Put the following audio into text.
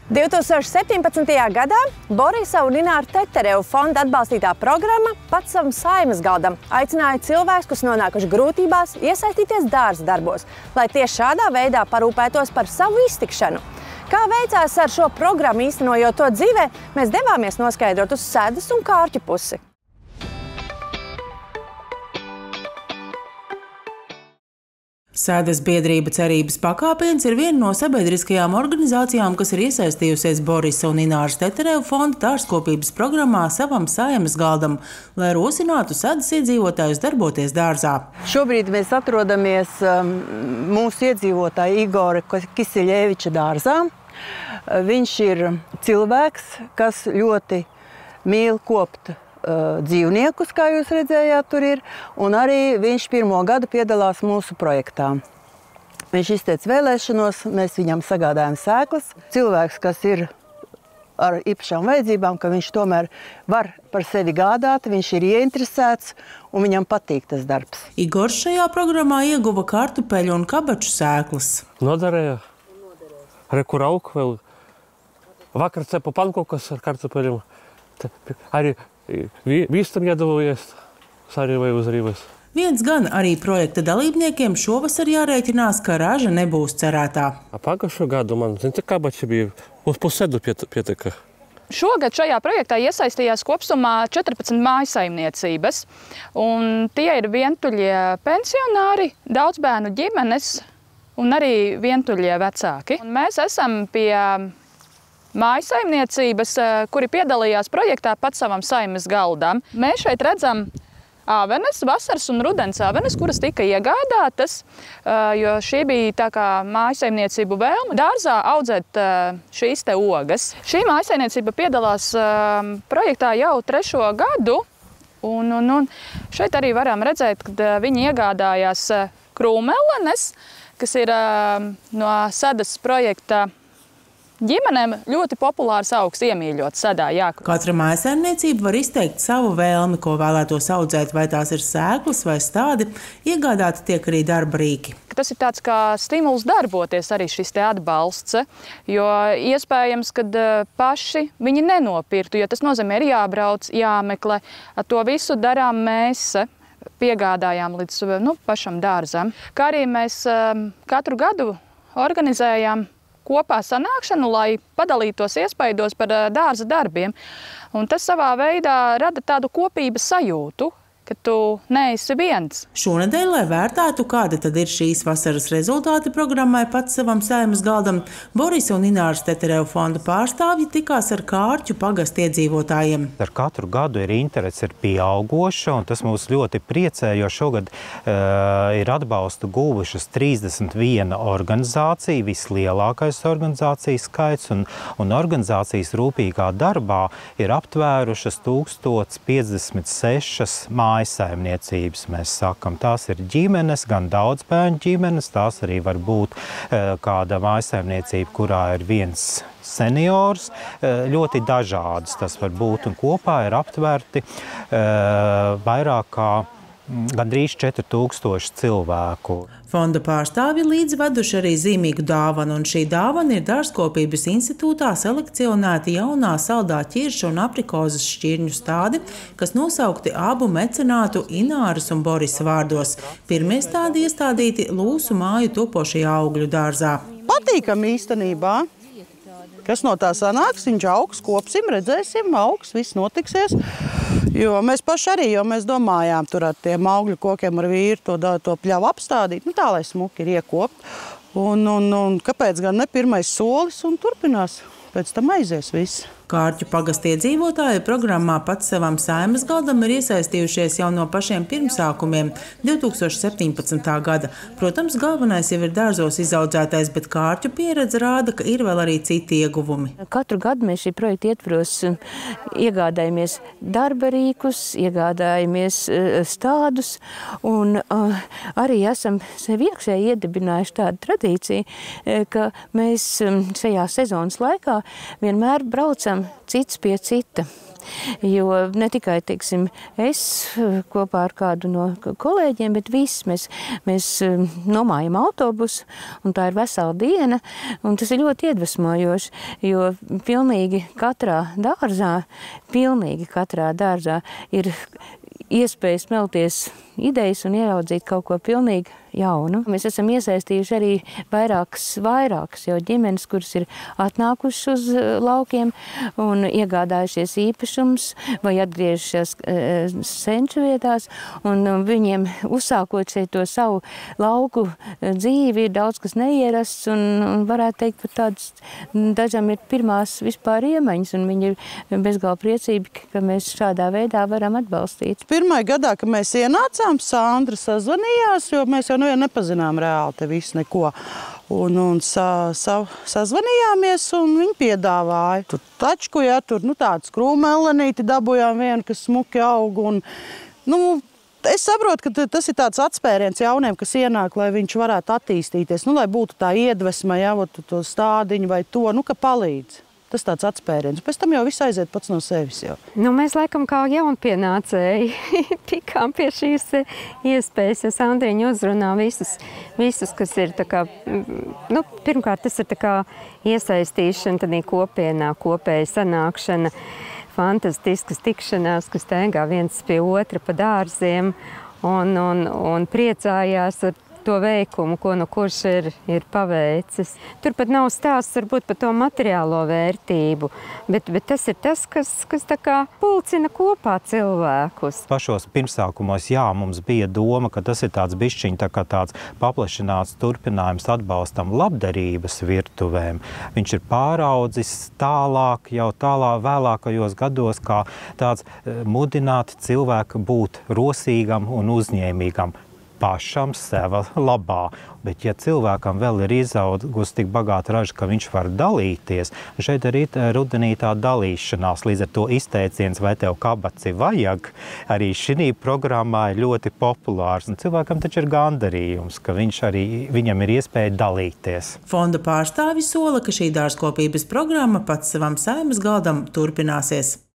2017. gadā Borisa un Ināra Teterevu fonda atbalstītā programma Pats savam saimas galdam aicināja cilvēkus, kas nonākuši grūtībās, iesaistīties dārza darbos, lai tieši šādā veidā parūpētos par savu iztikšanu. Kā veicās ar šo programmu īstenojot to dzīvē, mēs devāmies noskaidrot uz Sēdas un Kārķu pusi. Sēdas biedrība Cerības pakāpiens ir viena no sabiedriskajām organizācijām, kas ir iesaistījusies Borisa un Ināras Teterevu fonda dārzkopības programmā Savam saimas galdam, lai rosinātu Sēdas iedzīvotājus darboties dārzā. Šobrīd mēs atrodamies mūsu iedzīvotāja Igora Kisiļeviča dārzā. Viņš ir cilvēks, kas ļoti mīl kopt dzīvniekus, kā jūs redzējāt, tur ir, un arī viņš pirmo gadu piedalās mūsu projektā. Viņš izteica vēlēšanos, mēs viņam sagādājam sēklas. Cilvēks, kas ir ar īpašām vajadzībām, ka viņš tomēr var par sevi gādāt, viņš ir ieinteresēts un viņam patīk tas darbs. Igors šajā programmā ieguva kartupeļu un kabaču sēklas. Noderēja. Reku rauku vēl. Vakar cepu pankokas ar kartupeļiem. Arī Vīstam iedavujies, arī vai uz rības. Viens gan arī projekta dalībniekiem šovasar jārēķinās, ka raža nebūs cerētā. Pagājušo gadu man, cik kabači bija, uz pusedu pietika. Šogad šajā projektā iesaistījās kopsumā 14 mājsaimniecības, un tie ir vientuļie pensionāri, daudzbērnu ģimenes un arī vientuļie vecāki. Un mēs esam pie mājsaimniecības, kuri piedalījās projektā Pats savam saimas galdam. Mēs šeit redzam avenes, vasaras un rudens avenes, kuras tika iegādātas, jo šī bija tā kā mājsaimniecību vēlme dārzā audzēt šīs te ogas. Šī mājsaimniecība piedalās projektā jau 3. gadu, un šeit arī varam redzēt, ka viņi iegādājās krūmelenes, kas ir no Sēdas projekta ģimenēm ļoti populārs augs, iemīļots Sēdā. Katra mājsaimniecība var izteikt savu vēlmi, ko vēlētos audzēt, vai tās ir sēklas vai stādi. Iegādāti tiek arī darba rīki. Tas ir tāds kā stimuls darboties, arī šis te atbalsts, jo iespējams, ka paši viņi nenopirktu, jo tas nozīmē ir jābrauc, jāmeklē. To visu darām mēs. Piegādājām līdz pašam dārzam. Kā arī mēs katru gadu organizējām kopā sanākšanu, lai padalītos iespaidos par dārza darbiem. Un tas savā veidā rada tādu kopības sajūtu, ka tu neesi viens. Šonedēļ, lai vērtētu, kāda tad ir šīs vasaras rezultāti programmai Pats savam saimas galdam, Borisa un Ināras Teterevu fonda pārstāvji tikās ar Kārķu pagasta iedzīvotājiem. Ar katru gadu ir interese ir pieaugoša, un tas mūs ļoti priecē, jo šogad ir atbalstu guvušas 31 organizācija, vislielākais organizācijas skaits, un organizācijas rūpīgā darbā ir aptvērušas 1056 mājsaimniecības, mēs sakam. Tās ir ģimenes, gan daudzbērnu ģimenes, tās arī var būt kāda mājsaimniecība, kurā ir viens seniors, ļoti dažādas tas var būt, un kopā ir aptverti vairāk kā gandrīz 4000 cilvēku. Fonda pārstāvji līdzveduši arī zīmīgu dāvanu, un šī dāvana ir Dārzkopības institūtā selekcionēti jaunā saldā ķirša un aprikozes šķirņu stādi, kas nosaukti abu mecenātu Ināras un Borisa vārdos. Pirmie stādi iestādīti Lūsu māju topošajā augļu dārzā. Patīkami īstenībā. Kas no tā sanāks, viņš augs, kopsim, redzēsim, augs, viss notiksies. Jo mēs paši arī, jo mēs domājām tur ar tiem augļu kokiem ar vīru to pļavu apstādīt, tā, lai smuki ir iekopt. Un kāpēc gan ne pirmais solis un turpinās, pēc tam aizies viss. Kārķu pagasta iedzīvotāji programmā Pats savam saimas galdam ir iesaistījušies jau no pašiem pirmsākumiem 2017. gada. Protams, galvenais jau ir dārzos izaudzētais, bet Kārķu pieredze rāda, ka ir vēl arī citi ieguvumi. Katru gadu mēs šī projekta ietvaros iegādājamies darba rīkus, iegādājamies stādus un arī esam sev iekšēji iedibinājuši tādu tradīciju, ka mēs šajā sezonas laikā vienmēr braucam cits pie cita. Jo ne tikai, teiksim, es kopā ar kādu no kolēģiem, bet viss mēs nomājam autobusu, un tā ir vesela diena, un tas ir ļoti iedvesmojoši, jo pilnīgi katrā dārzā ir iespēja smelties idejas un ieraudzīt kaut ko pilnīgi jaunu. Mēs esam iesaistījuši arī vairākas jau ģimenes, kuras ir atnākušas uz laukiem un iegādājušies īpašums vai atgriežušies senču vietās, un viņiem uzsākot šeit to savu lauku dzīvi ir daudz kas neierasts, un varētu teikt, ka tāds dažam ir pirmās vispār iemaņas, un viņi ir bezgalīgi priecīgi, ka mēs šādā veidā varam atbalstīt. Pirmajā gadā, kad mēs ienācām, Sandra sazvanījās, jo mēs jau nepazinām reāli te visu neko. Un sazvanījāmies, un viņi piedāvāja. Tur tačku, ja, tur tāds krūmelenīti dabujām vienu, kas smuki aug. Un, es saprotu, ka tas ir tāds atspēriens jauniem, kas ienāk, lai viņš varētu attīstīties, lai būtu tā iedvesma, ja, to stādiņu vai to, ka palīdz. Tas tāds atspēriens. Pēc tam jau viss aiziet pats no sevis jau. Mēs laikam kā jaunpienācēji tikām pie šīs iespējas, ja Sandriņa uzrunā visus, kas ir tā kā, pirmkārt, tas ir tā kā iesaistīšana tādī kopienā, kopēja sanākšana, fantastiskas tikšanās, kas staigā viens pie otra pa dārziem un priecājās ar to veikumu, ko kurš ir paveicis. Tur pat nav stāsts varbūt par to materiālo vērtību, bet tas ir tas, kas tā kā pulcina kopā cilvēkus. Pašos pirmsākumos, mums bija doma, ka tas ir tāds bišķiņ, tāds paplašināts turpinājums atbalstam labdarības virtuvēm. Viņš ir pāraudzis tālāk, jau vēlākajos gados, kā tāds mudināt cilvēku būt rosīgam un uzņēmīgam pašam seva labā. Bet ja cilvēkam vēl ir izaugusi tik bagāta raža, ka viņš var dalīties, šeit arī rudenī tā dalīšanās, līdz ar to izteiciens, vai tev kabaci vajag, arī šī programmā ir ļoti populārs. Un cilvēkam taču ir gandarījums, ka viņam ir iespēja dalīties. Fonda pārstāvis sola, ka šī dārzkopības programma Pats savam Saeimas galdam turpināsies.